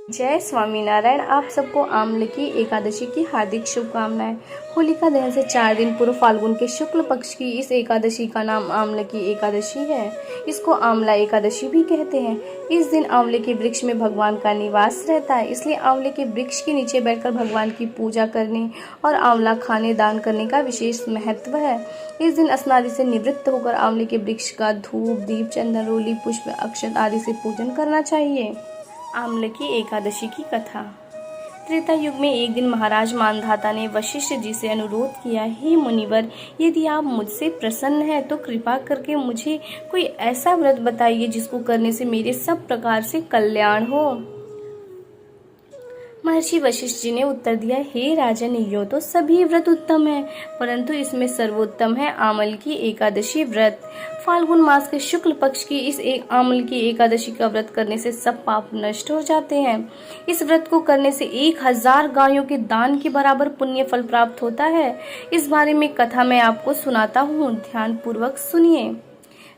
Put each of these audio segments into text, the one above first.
जय स्वामीनारायण। आप सबको आम्ल की एकादशी की हार्दिक शुभकामनाएं। होलिका दहन से 4 दिन पूर्व फाल्गुन के शुक्ल पक्ष की इस एकादशी का नाम आम्ल की एकादशी है। इसको आंवला एकादशी भी कहते हैं। इस दिन आंवले के वृक्ष में भगवान का निवास रहता है, इसलिए आंवले के वृक्ष के नीचे बैठकर भगवान की पूजा करने और आंवला खाने दान करने का विशेष महत्व है। इस दिन स्नादि से निवृत्त होकर आंवले के वृक्ष का धूप, दीप, चंदन, रोली, पुष्प, अक्षत आदि से पूजन करना चाहिए। आम्ल की एकादशी की कथा। त्रेता युग में एक दिन महाराज मानधाता ने वशिष्ठ जी से अनुरोध किया, हे मुनिवर, यदि आप मुझसे प्रसन्न हैं तो कृपा करके मुझे कोई ऐसा व्रत बताइए जिसको करने से मेरे सब प्रकार से कल्याण हो। महर्षि वशिष्ठ जी ने उत्तर दिया, हे राजन, यो तो सभी व्रत उत्तम है, परंतु इसमें सर्वोत्तम है आमल की एकादशी व्रत। फाल्गुन मास के शुक्ल पक्ष की इस आमल की एकादशी का व्रत करने से सब पाप नष्ट हो जाते हैं। इस व्रत को करने से 1000 गायों के दान के बराबर पुण्य फल प्राप्त होता है। इस बारे में कथा मैं आपको सुनाता हूँ, ध्यान पूर्वक सुनिए।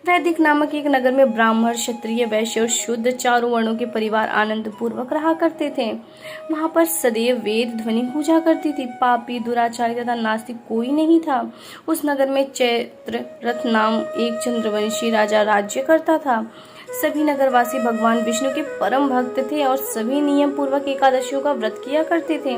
वैदिक नामक एक नगर में ब्राह्मण, क्षत्रिय, वैश्य और शूद्र चारों वर्णों के परिवार आनंद पूर्वक रहा करते थे। वहां पर सदैव वेद ध्वनि गूंजा करती थी। पापी, दुराचारी तथा नास्तिक कोई नहीं था। उस नगर में चैत्ररथ नाम एक चंद्रवंशी राजा राज्य करता था। सभी नगरवासी भगवान विष्णु के परम भक्त थे और सभी नियम पूर्वक एकादशियों का व्रत किया करते थे।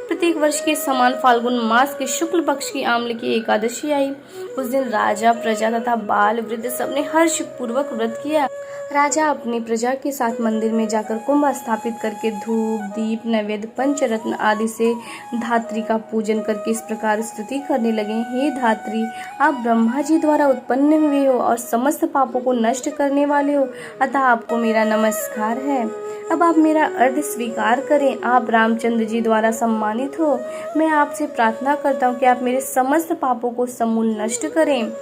प्रत्येक वर्ष के समान फाल्गुन मास के शुक्ल पक्ष की आम्ल की एकादशी आई। उस दिन राजा, प्रजा तथा बाल वृद्ध सबने हर्ष पूर्वक व्रत किया। राजा अपनी प्रजा के साथ मंदिर में जाकर कुंभ स्थापित करके धूप, दीप, नैवेद्य, पंचरत्न आदि से धात्री का पूजन करके इस प्रकार स्तुति करने लगे, हे धात्री, आप ब्रह्मा जी द्वारा उत्पन्न हुए हो और समस्त पापों को नष्ट करने वाले हो, अतः आपको मेरा नमस्कार है। अब आप मेरा अर्घ स्वीकार करें। आप रामचंद्र जी द्वारा सम्मानित हो। मैं आपसे प्रार्थना करता हूँ कि आप मेरे समस्त पापों को समूल नष्ट करें।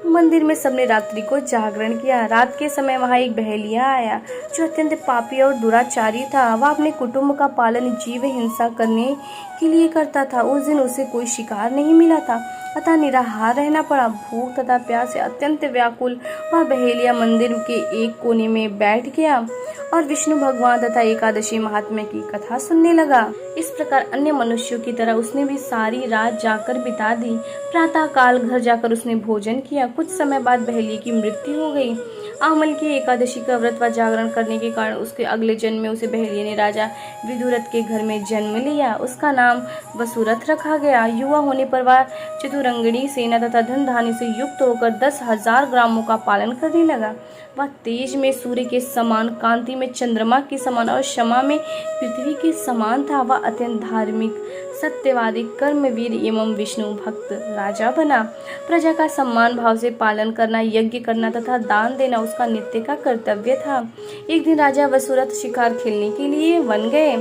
मंदिर में सबने रात्रि को जागरण किया। रात के समय वहां एक बहेलिया आया जो अत्यंत पापी और दुराचारी था। वह अपने कुटुंब का पालन जीव हिंसा करने के लिए करता था। उस दिन उसे कोई शिकार नहीं मिला था, अतः निराहार रहना पड़ा। भूख तथा प्यास से अत्यंत व्याकुल वह बहेलिया मंदिर के एक कोने में बैठ गया और विष्णु भगवान तथा एकादशी महात्म्य की कथा सुनने लगा। इस प्रकार अन्य मनुष्यों की तरह उसने भी सारी रात जाकर बिता दी। प्रातः काल घर जाकर उसने भोजन किया। कुछ समय बाद बहेलिये की मृत्यु हो गई। आमल की एकादशी का व्रत व जागरण करने के कारण उसके अगले जन्म में उसे बहेलिये ने राजा विदुरथ के घर में जन्म लिया। उसका नाम वसुरथ रखा गया। युवा होने पर वह चतुरंगिणी सेना तथा धन धान्य से युक्त होकर 10,000 ग्रामों का पालन करने लगा। वह तेज में सूर्य के समान, कांति में चंद्रमा के समान और क्षमा में पृथ्वी के समान था। वह अत्यंत धार्मिक, सत्यवादी, कर्मवीर एवं विष्णु भक्त राजा बना। प्रजा का सम्मान भाव से पालन करना, यज्ञ करना तथा दान देना उसका नित्य का कर्तव्य था। एक दिन राजा वसुरथ शिकार खेलने के लिए वन गए।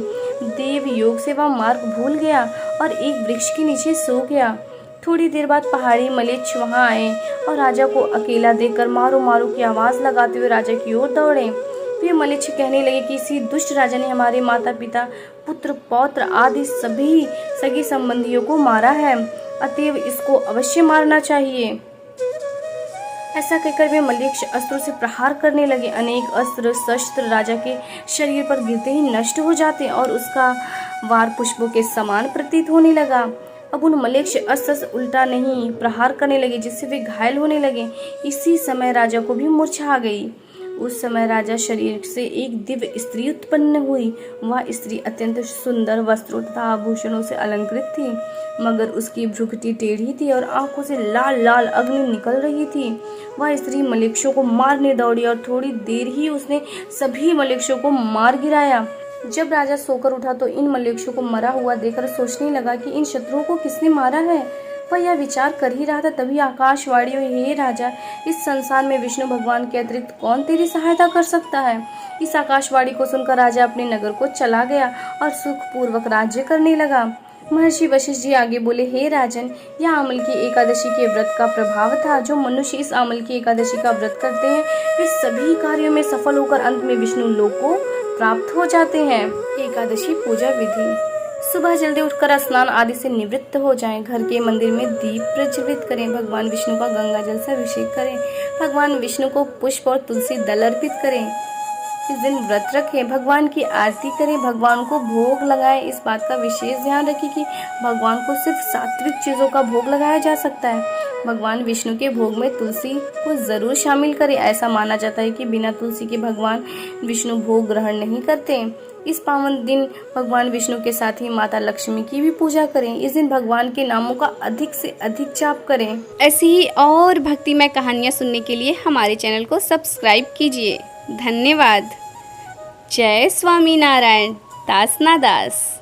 देव योग से वह मार्ग भूल गया और एक वृक्ष के नीचे सो गया। थोड़ी देर बाद पहाड़ी मलेच्छ वहां आए और राजा को अकेला देखकर मारो मारो की आवाज लगाते हुए राजा की ओर दौड़े। वे मलेच्छ कहने लगे कि इसी दुष्ट राजा ने हमारे माता पिता, पुत्र, पौत्र आदि सभी सगी संबंधियों को मारा है, अतएव इसको अवश्य मारना चाहिए। ऐसा कहकर वे मलेच्छ अस्त्रों से प्रहार करने लगे। अनेक अस्त्र शस्त्र राजा के शरीर पर गिरते ही नष्ट हो जाते और उसका वार पुष्पों के समान प्रतीत होने लगा। अब उन मलेच्छ अस्त्र से उल्टा नहीं प्रहार करने लगे, जिससे वे घायल होने लगे। इसी समय राजा को भी मूर्छा आ गई। उस समय राजा शरीर से एक दिव्य स्त्री उत्पन्न हुई। वह स्त्री अत्यंत सुंदर वस्त्रों तथा आभूषणों से अलंकृत थी, मगर उसकी भ्रुकुटी टेढ़ी थी और आंखों से लाल लाल अग्नि निकल रही थी। वह स्त्री मलेच्छों को मारने दौड़ी और थोड़ी देर ही उसने सभी मलेच्छों को मार गिराया। जब राजा सोकर उठा तो इन मलेच्छों को मरा हुआ देखकर सोचने लगा कि इन शत्रुओं को किसने मारा है। वह यह विचार कर ही रहा था, तभी आकाशवाणी हुई, हे राजा, इस संसार में विष्णु भगवान के अतिरिक्त कौन तेरी सहायता कर सकता है। इस आकाशवाणी को सुनकर राजा अपने नगर को चला गया और सुख पूर्वक राज्य करने लगा। महर्षि वशिष्ठ जी आगे बोले, हे राजन, यह आमल की एकादशी के व्रत का प्रभाव था। जो मनुष्य इस आमल की एकादशी का व्रत करते हैं वे सभी कार्यों में सफल होकर अंत में विष्णु लोक को प्राप्त हो जाते हैं। एकादशी पूजा विधि। सुबह जल्दी उठकर स्नान आदि से निवृत्त हो जाएं। घर के मंदिर में दीप प्रज्वलित करें। भगवान विष्णु का गंगा जल से अभिषेक करें। भगवान विष्णु को पुष्प और तुलसी दल अर्पित करें। इस दिन व्रत रखें, भगवान की आरती करें, भगवान को भोग लगाएं। इस बात का विशेष ध्यान रखें कि भगवान को सिर्फ सात्विक चीज़ों का भोग लगाया जा सकता है। भगवान विष्णु के भोग में तुलसी को ज़रूर शामिल करें। ऐसा माना जाता है कि बिना तुलसी के भगवान विष्णु भोग ग्रहण नहीं करते। इस पावन दिन भगवान विष्णु के साथ ही माता लक्ष्मी की भी पूजा करें। इस दिन भगवान के नामों का अधिक से अधिक जाप करें। ऐसी ही और भक्तिमय कहानियाँ सुनने के लिए हमारे चैनल को सब्सक्राइब कीजिए। धन्यवाद। जय स्वामी नारायण। दास ना दास।